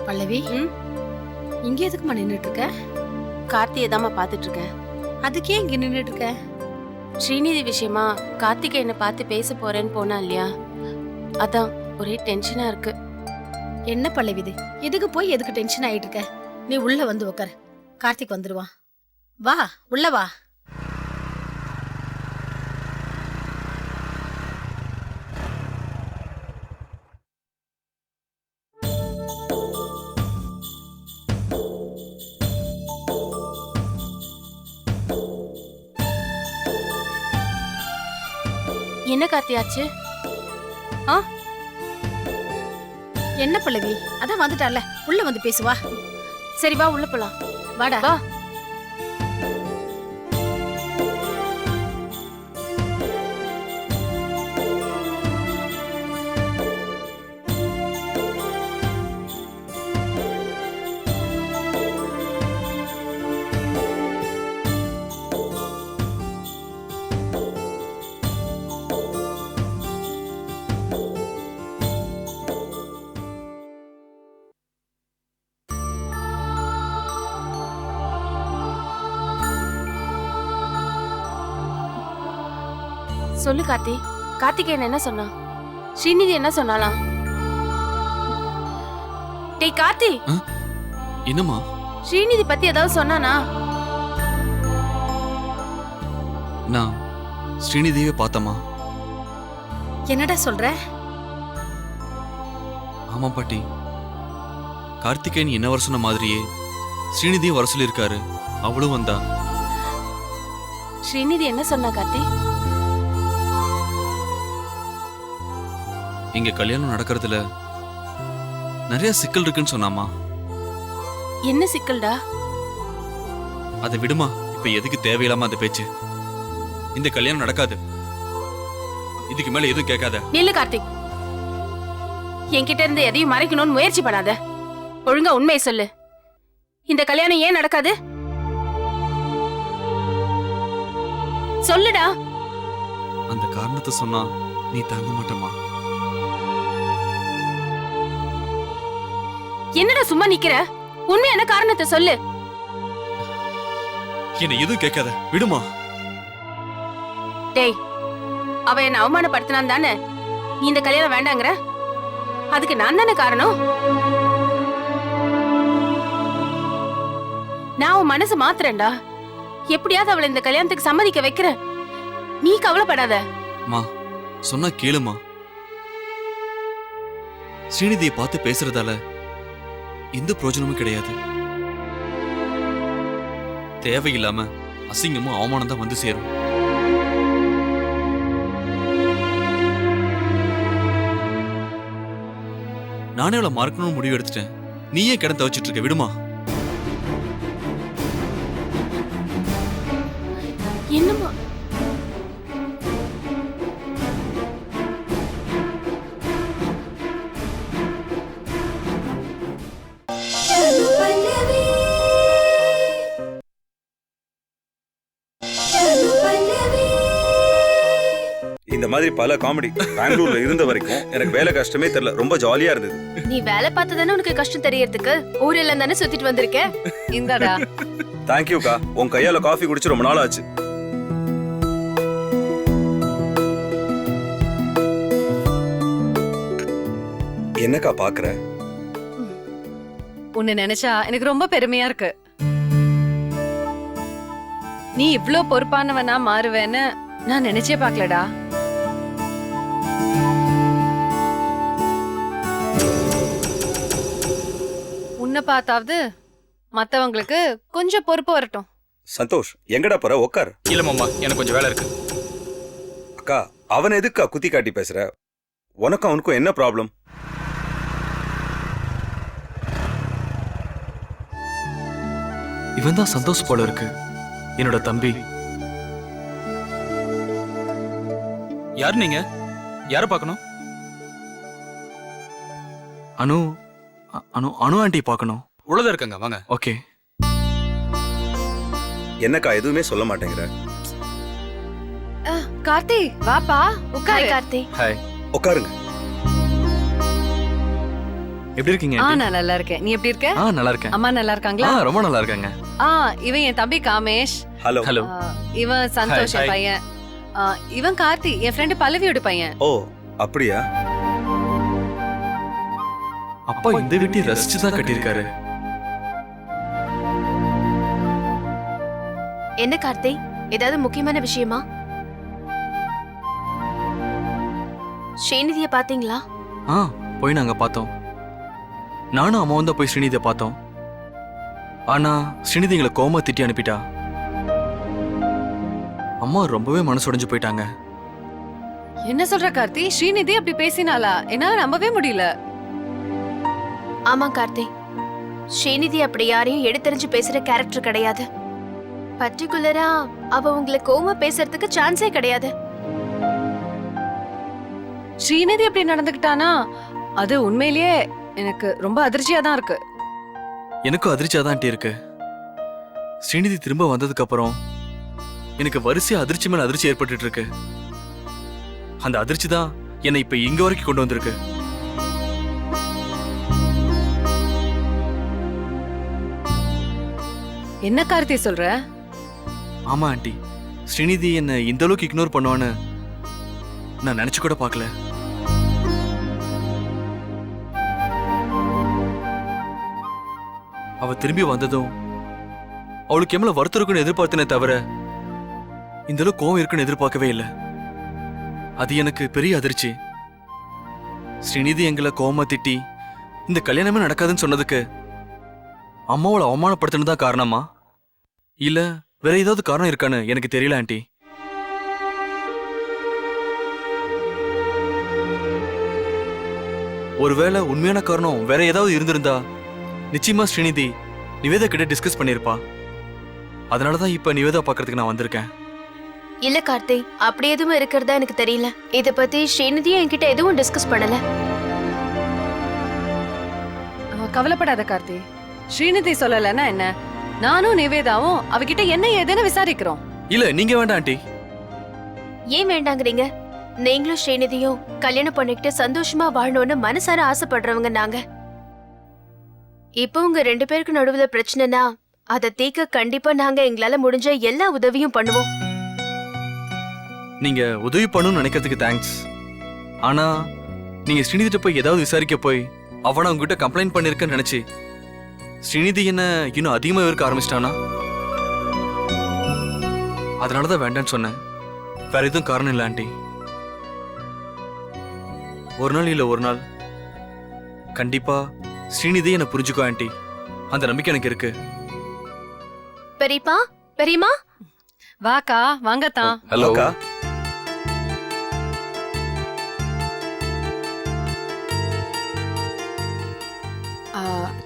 பல்லவி, இங்க எதுக்குமா நின்னுட்டு இருக்க? கார்த்தியை தாம்மா பாத்துட்டு இருக்கேன். அதுக்கே இங்க நின்னுட்டு இருக்க? ஸ்ரீநிதி விஷயமா கார்த்திகேயனை பார்த்து பேச போறேன்னு போனா இல்லையா, அதான் ஒரே டென்ஷனா இருக்கு. என்ன பல்லவி இது? எதுக்கு போய் எதுக்கு டென்ஷன் ஆயிட்டு இருக்க? நீ உள்ள வந்து உட்காரு, கார்த்திக் வந்துருவான். வா உள்ள வா. என்ன கார்த்தி ஆச்சு? என்ன பல்லவி, அதான் வந்துட்டால, உள்ள வந்து பேசுவா. சரி வா உள்ள போலாம். வாடா வா. சொல்லு கார்த்தி, கார்த்திகேயன் என்ன சொன்னா? ஸ்ரீநிதி என்ன சொன்னாலாம்? டேய் கார்த்தி, என்னம்மா? ஸ்ரீநிதி பத்தி ஏதாவது சொன்னானா? நான் ஸ்ரீநிதியே பார்த்தம்மா. என்னடா சொல்ற? ஆமா பாட்டி, கார்த்திகேயன் என்ன வர சொன்ன மாதிரியே ஸ்ரீநிதியும் வர சொல்லியிருக்காரு. அவளும் வந்தா. ஸ்ரீநிதி என்ன சொன்னா கார்த்தி? இங்க கல்யாணம் நடக்கிறதுல நிறைய சிக்கல் இருக்குன்னு சொன்னாமா. என்ன சிக்கல்டா? அதை விடுமா, இப்ப எதுக்கு தேவையில்லாம அந்த பேச்சு? இந்த கல்யாணம் நடக்காது. இதுக்கு மேல எதுவும் கேட்காத. நில்லு கார்த்திக், என்கிட்ட இருந்து எதையும் மறைக்கணும்னு முயற்சி பண்ணாத. ஒழுங்கா உண்மையை சொல்லு. இந்த கல்யாணம் ஏன் நடக்காது? சொல்லுடா. அந்த காரணத்தை சொன்னா நீ தாங்க மாட்டமா. என்னடா சும்மா நிக்கிற? உண்மையான காரணத்தை சொல்லு. என்ன எதுவும் கேட்காத, விடுமா. டேய், அவ என்ன அவமானப்படுத்தினான் தானே நீ இந்த கல்யாணம் வேண்டாங்கிற? அதுக்கு நான் தானே காரணம். நான் உன் மனசு மாத்துறேன்டா. எப்படியாவது அவளை இந்த கல்யாணத்துக்கு சம்மதிக்க வைக்கிறேன். நீ கவலைப்படாத. மா, சொன்னா கேளுமா. ஸ்ரீநிதியை பார்த்து பேசுறதால எந்த பிரயோஜனமும் கிடையாது. தேவையில்லாம அசிங்கமும் அவமானம் தான் வந்து சேரும். நானே அவளை மறக்கணும்னு முடிவு எடுத்துட்டேன். நீயே கிடந்து தவிச்சிட்டு இருக்க, விடுமா. என்னமா? இந்த மாதிரி பல காமெடி பெங்களூர்ல இருந்த வரைக்கும் எனக்கு வேலை கஷ்டமே தெரியல. ரொம்ப ஜாலியா இருந்தது. நீ வேலை பார்த்ததானே உனக்கு கஷ்டம் தெரியறதுக்கு. ஊரெல்லாம் தானே சுத்திட்டு வந்திருக்க. இந்தாடா. தேங்க்யூக்கா, உன் கையால காஃபி குடிச்சு ரொம்ப நாள் ஆச்சு. என்னக்கா பாக்குற? உன்னை நினைச்சா எனக்கு ரொம்ப பெருமையா இருக்கு. நீ இவ்ளோ பொறுப்பானவனா மாறுவேன்னு நான் நினைச்சே பாக்கலடா. உன்னை பார்த்தாவது மத்தவங்களுக்கு கொஞ்சம் பொறுப்பு வரட்டும். சந்தோஷ், எங்கடா போற? உட்கார். இல்ல மாமா, எனக்கு கொஞ்சம் வேலை இருக்கு. அக்கா, அவன் எதுக்கா குத்தி காட்டி பேசுற? உனக்கும் அவனுக்கும் என்ன ப்ராப்ளம்? இவன் தான் சந்தோஷ் போல இருக்கு, என்னோட தம்பி. யார் நீங்க? யார பார்க்கணும்? அனு அனு அனு ஆண்டி பார்க்கணும். உள்ளதா இருக்காங்க, வாங்க. ஓகே. என்னக்கா எதுவுமே சொல்ல மாட்டேங்கிற? கார்த்தி வாப்பா உட்காரு. கார்த்தி. ஹாய். உட்காருங்க. எப்படி இருக்கீங்க aunty? நான் நல்லா இருக்கேன். நீ எப்படி இருக்க? நல்லா இருக்கேன். அம்மா நல்லா இருக்காங்களா? ரொம்ப நல்லா இருக்காங்க. இவன் என் தம்பி காமேஷ். ஹலோ. ஹலோ. இவன் சந்தோஷ் Hi. என் பையன். இவன் கார்த்தி என் ஃப்ரெண்டு பல்லவியோட பையன். ஓ அப்படியா? அப்பா இந்த வீட்டை ரசிச்சு தான் கட்டியிருக்காரு. என்ன கார்த்தி, ஏதாவது முக்கியமான விஷயமா? ஸ்ரீநிதிய பாத்தீங்களா? போய் நாங்க பார்த்தோம். நானும் அம்மாவும் தான் போய் ஸ்ரீநிதியை பார்த்தோம். ஆனா ஸ்ரீநிதி எங்களை கோமா திட்டி அனுப்பிட்டா. அம்மா ரொம்பவே மனசுடைஞ்சு போயிட்டாங்க. என்ன சொல்ற கார்த்தி? ஸ்ரீநிதி அப்படி பேசினாளா? என்னால நம்பவே முடியல. ஆமா கார்த்தி, ஸ்ரீநிதி அப்படி யாரையும் எடுத்தறிஞ்சு பேசுற கேரக்டர் கிடையாது. பர்டிகுலரா அவ உங்களை கோவமா பேசுறதுக்கு சான்ஸே கிடையாது. ஸ்ரீநிதி அப்படி நடந்துக்கிட்டானா அது உண்மையிலேயே எனக்கு ரொம்ப அதிர்ச்சியா தான் இருக்கு. எனக்கும் அதிர்ச்சியா தான் இருக்கு. ஸ்ரீநிதி திரும்ப வந்ததுக்கு அப்புறம் எனக்கு வரிசையா அதிர்ச்சி மேல அதிர்ச்சி ஏற்பட்டுட்டு இருக்கு. அந்த அதிர்ச்சி தான் என்னை இப்ப இங்க வரைக்கும் கொண்டு வந்திருக்கு. என்ன கார்த்தி சொல்ற? ஆமா ஆண்டி, ஸ்ரீநிதி என்ன இந்த அளவுக்கு இக்னோர் பண்ணுவான்னு நான் நினைச்சு கூட பார்க்கல. அவ திரும்பி வந்ததும் அவளுக்கு எவ்வளவு வருத்தம் இருக்குன்னு எதிர்பார்த்தனே தவிர இந்த அளவுக்கு கோவம் இருக்குன்னு எதிர்பார்க்கவே இல்லை. அது எனக்கு பெரிய அதிர்ச்சி. ஸ்ரீநிதி எங்களை கோவமா திட்டி இந்த கல்யாணமே நடக்காதுன்னு சொன்னதுக்கு அம்மாவோட அவமானப்படுத்தினது தான் காரணமா இல்ல வேற ஏதாவது காரணம் இருக்கான்னு எனக்கு தெரியல ஆண்டி. ஒருவேளை உண்மையான காரணம் வேற ஏதாவது இருந்திருந்தா நிச்சயமா ஸ்ரீநிதி நிவேதா கிட்ட டிஸ்கஸ் பண்ணிருப்பா. அதனாலதான் இப்ப நிவேதா பாக்குறதுக்கு நான் வந்திருக்கேன். இல்ல கார்த்தி, அப்படி எதுவும் இருக்கிறதா எனக்கு தெரியல. இத பத்தி ஸ்ரீநிதியும் என்கிட்ட எதுவும் டிஸ்கஸ் பண்ணல. கவலைப்படாத கார்த்தி, ஸ்ரீநிதி சொல்லலன்னா என்ன, நானும் நிவேதாவும் அவகிட்ட என்ன ஏதுன்னு விசாரிக்கிறோம். இல்ல நீங்க வேண்டாம் ஆண்டி. ஏன் வேண்டாங்கிறீங்க? நீங்களும் ஸ்ரீநிதியும் கல்யாணம் பண்ணிக்கிட்டு சந்தோஷமா வாழணும்னு மனசார ஆசைப்படுறவங்க நாங்க. இப்போ உங்க 2 பேருக்கு நடுவுல பிரச்சனைனா அதை தீர்க்க கண்டிப்பா நாங்க எங்களால முடிஞ்ச எல்லா உதவியும் பண்ணுவோம். நீங்க உதவி பண்ணணும்னு நினைக்கிறதுக்கு தேங்க்ஸ். ஆனா நீங்க ஸ்ரீநிதிட்ட போய் ஏதாவது விசாரிக்க போய் அவனை உங்ககிட்ட கம்ப்ளைண்ட் பண்ணிருக்கன்னு நினைச்சு ஸ்ரீநிதி என்ன இன்னும் அதிகமா இருக்க ஆரம்பிச்சிட்டானா? அதனாலதான் வேண்டான்னு சொன்னேன். வேற எதுவும் காரணம் இல்லை ஆண்டி. ஒரு நாள் இல்ல ஒரு நாள் கண்டிப்பா ஸ்ரீநிதி என்ன புரிஞ்சுக்கோ ஆண்டி. அந்த நம்பிக்கை எனக்கு இருக்கு. பெரியப்பா, பெரியம்மா, வாக்கா வாங்கத்தான். ஹலோ. அக்கா.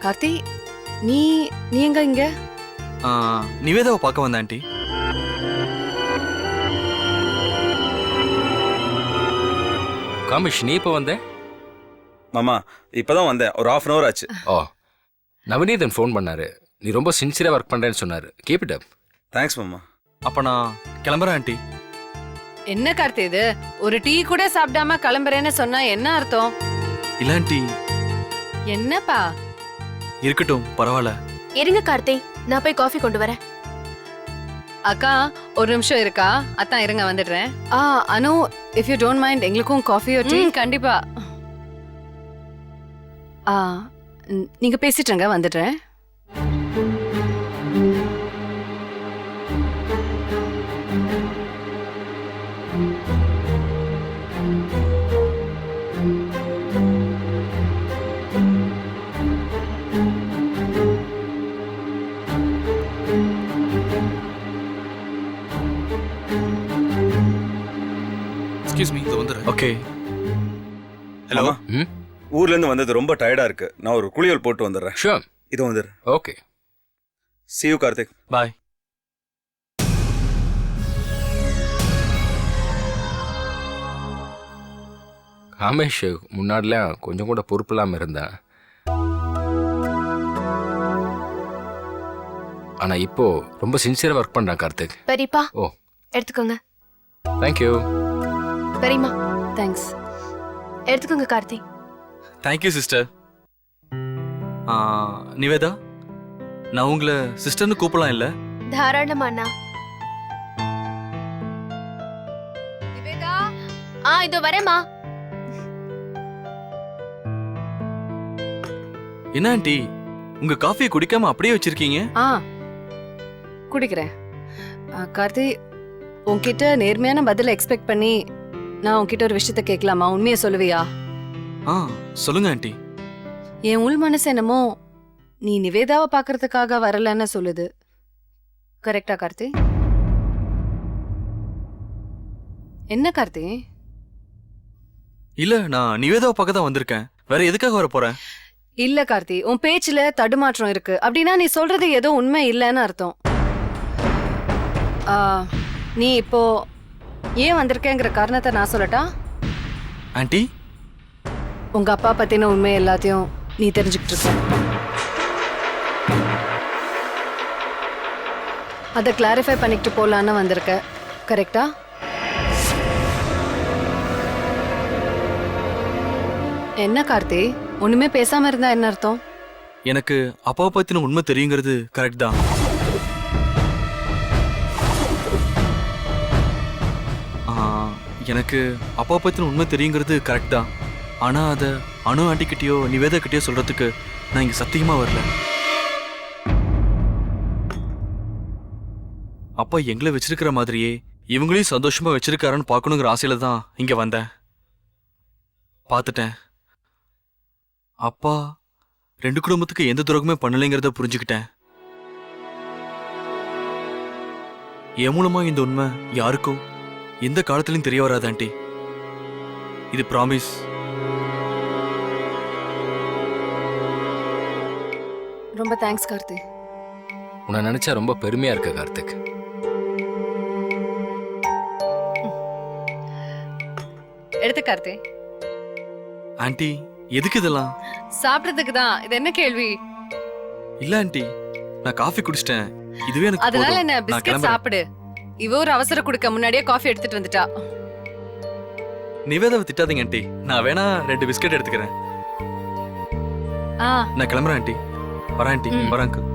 கார்த்தி, நீ நீ எங்க இங்க? நிவேதாவை பார்க்க வந்த ஆண்டி. காமிஷ், நீ இப்போ வந்த? மாமா இப்பதான் வந்தேன், ஒரு 1/2 hour ஆச்சு. ஓ, நவநீதன் ஃபோன் பண்ணாரு. நீ ரொம்ப சின்சியரா ஒர்க் பண்றேன்னு சொன்னாரு. Keep it up. தேங்க்ஸ் மாமா. அப்ப நான் கிளம்புறேன் ஆண்டி. என்ன கார்த்தி இது, ஒரு டீ கூட சாப்பிடாம கிளம்புறேன்னு சொன்னா என்ன அர்த்தம்? இல்ல ஆண்டி. என்னப்பா? இருக்கட்டும், பரவாயில்ல. இருங்க கார்த்தி, நான் போய் காஃபி கொண்டு வரேன். அக்கா ஒரு நிமிஷம் இருக்கா? அத்தான் இருங்க வந்துடுறேன். அனு, இஃப் யூ டோன்ட் மைண்ட் எங்களுக்கும் காஃபி டீ. கண்டிப்பா. நீங்க பேசிட்டுங்க, வந்துடுறேன். எக்ஸ்கியூஸ் மீ, இது வந்துடுறேன். ஓகே. ஹலோ. ம், ஊர்ல இருந்து வந்தது ரொம்ப டயர்டா இருக்கு. நான் ஒரு குளியல் போட்டு வந்துடுறேன். ஷூர். இது வந்துடுறேன். Okay. See you Karthik. Bye. Kamesh முன்னாடிலாம் கொஞ்சம் கூட பொறுப்பு இல்லாம இருந்தான். ஆனா இப்போ ரொம்ப சின்சியரா ஒர்க் பண்றான் கார்த்திக். பெரியப்பா, ஓ, எடுத்துக்கோங்க. தேங்க்யூ. பெரியம்மா, தேங்க்ஸ். எடுத்துக்கோங்க கார்த்தி. Thank you sister. நிவேதா, நான் உங்களை சிஸ்டர்னு கூப்பிடலாம் இல்ல? தாராளமா அண்ணா. நிவேதா, இதோ வரேம்மா. என்ன ஆண்டி, உங்க காஃபியை குடிக்காம அப்படியே வச்சிருக்கீங்க? குடிக்கிறேன். கார்த்தி, உன்கிட்ட நேர்மையான பதில எக்ஸ்பெக்ட் பண்ணி நான் உன்கிட்ட ஒரு விஷயத்த கேட்கலாமா? உண்மையை சொல்லுவியா? சொல்லுங்க ஆண்டி. என் உள் மனசு என்னமோ நீ நிவேதாவை பார்க்கறதுக்காக வரலன்னு சொல்லுது. கரெக்டா கார்த்தி? என்ன கார்த்தி? இல்ல, நான் நிவேதாவை பார்க்க தான் வந்திருக்கேன். வேற எதுக்காக வர போறேன்? இல்ல கார்த்தி, உன் பேச்சுல தடுமாற்றம் இருக்கு. அப்படின்னா நீ சொல்றது ஏதோ உண்மை இல்லைன்னு அர்த்தம். நீ இப்போ ஏன் வந்திருக்கேங்கிற காரணத்தை நான் சொல்லட்டா? ஆண்டி, உங்க அப்பா பத்தின உண்மை எல்லாத்தையும் நீ தெரிஞ்சுக்கிட்டு இருக்க. அதை கிளாரிஃபை பண்ணிக்கிட்டு போலான்னு வந்திருக்க. கரெக்டா? என்ன கார்த்தி, ஒண்ணுமே பேசாம இருந்தா என்ன அர்த்தம்? எனக்கு அப்பாவை பத்தின உண்மை தெரியுங்கிறது கரெக்ட் தான். எனக்கு அப்பா பத்தின உண்மை தெரியுங்கிறது கரெக்ட் தான். ஆனா அதை அனு ஆண்டி கிட்டயோ நிவேதா கிட்டயோ சொல்றதுக்கு நான் இங்க சத்தியமா வரல. அப்பா எங்களை வச்சிருக்கிற மாதிரியே இவங்களையும் சந்தோஷமா வச்சிருக்காருன்னு பார்க்கணுங்கிற ஆசையில தான் இங்க வந்தேன். பார்த்துட்டேன். அப்பா ரெண்டு குடும்பத்துக்கு எந்த துரோகமே பண்ணலைங்கிறத புரிஞ்சுக்கிட்டேன். என் மூலமா இந்த உண்மை யாருக்கும் எந்த காலத்திலும் தெரிய வராது ஆண்டி. இது ப்ராமிஸ். ரொம்ப தேங்க்ஸ் கார்த்தி. உன்னை நினைச்சா ரொம்ப பெருமையா இருக்கு கார்த்திக். எடுத்து கார்த்தி. ஆண்டி, எதுக்கு இதெல்லாம்? சாப்பிடுறதுக்கு தான். இது என்ன கேள்வி? இல்ல ஆண்டி, நான் காஃபி குடிச்சிட்டேன். இதுவே எனக்கு அதனால போதும். என்ன, நான் பிஸ்கட் கிளம்புறேன். சாப்பிடு. இவ ஒரு அவசர குடுக்க முன்னாடியே காஃபி எடுத்துட்டு வந்துட்டா. நிவேதாவை திட்டாதீங்க ஆண்டி. நான் வேணா 2 பிஸ்கட் எடுத்துக்கிறேன். நான் கிளம்புறேன் ஆண்டி. வரேன் ஆண்டி. வரேன் அங்கிள்.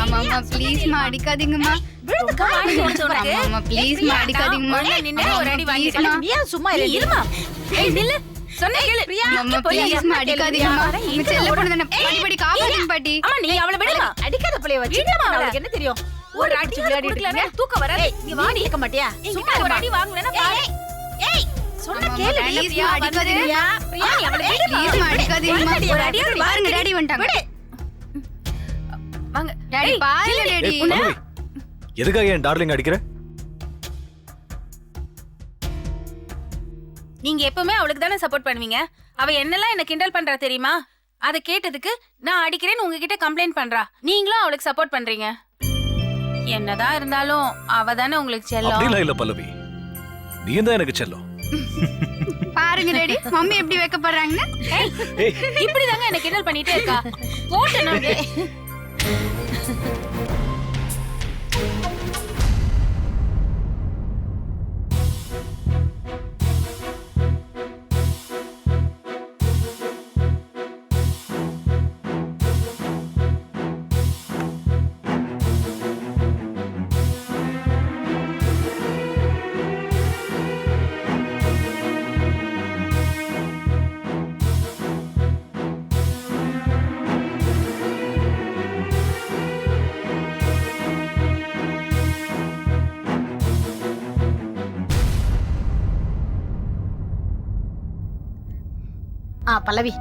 அம்மா ப்ளீஸ்மா அடிக்காதீங்கம்மா. அம்மா ப்ளீஸ்மா அடிக்காதீங்கம்மா. சும்மா இருமா. அம்மா ப்ளீஸ்மா அடிக்காதீங்கம்மா. உங்க செல்ல பொண்ணு தானே. படி காப்பாத்துங்க பாட்டி. நீ அவளை விடுமா. அடிக்காத பிள்ளைய வச்சிட்டமா. அவளுக்கு என்ன தெரியும்? ஒரு அடி விளையாடிட்டு தூக்க வர. நீ வாடி இருக்க மாட்டியா? சும்மா ஒரு அடி வாங்குறேனா பாரு. ஏய் சொன்ன கேளு. ப்ளீஸ்மா அடிக்காதீங்க. பிரியா நீ அவளை விடுமா. ப்ளீஸ்மா அடிக்காதீங்கம்மா. ஒரு அடி பாருங்க டாடி வந்துட்டாங்க. வாங்க டாடி பாருங்க டாடி. எதுக்காக என் டார்லிங் அடிக்கிற? நீங்க எப்பவுமே அவளுக்கு தானே சப்போர்ட் பண்ணுவீங்க. அவ என்னெல்லாம் என்ன கிண்டல் பண்றா தெரியுமா? அதை கேட்டதுக்கு நான் அடிக்கிறேன்னு உங்ககிட்ட கம்ப்ளைண்ட் பண்றா. நீங்களும் அவளுக்கு சப்போர்ட் பண்றீங்க. என்னதான் இருந்தாலும் அவ தானே உங்களுக்கு செல்லம். அப்படிலாம் இல்ல பல்லவி, நீ தான் எனக்கு செல்லம். பாருங்க டாடி மம்மி எப்படி வைக்கப்படுறாங்கன்னு. இப்படிதாங்க என்ன கிண்டல் பண்ணிட்டே இருக்கா. போட்டு பல்லவி,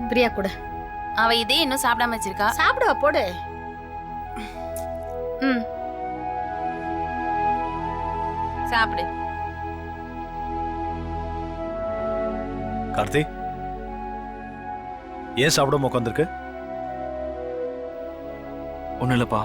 பிரியா கூட. அவ இதே இன்னும் சாப்பிடாம வச்சிருக்கா. சாப்பிடுவா போடு. சாப்பிடு. கார்த்தி ஏன் சாப்பிடாம உட்காந்துருக்கு? ஒன்றும் இல்லைப்பா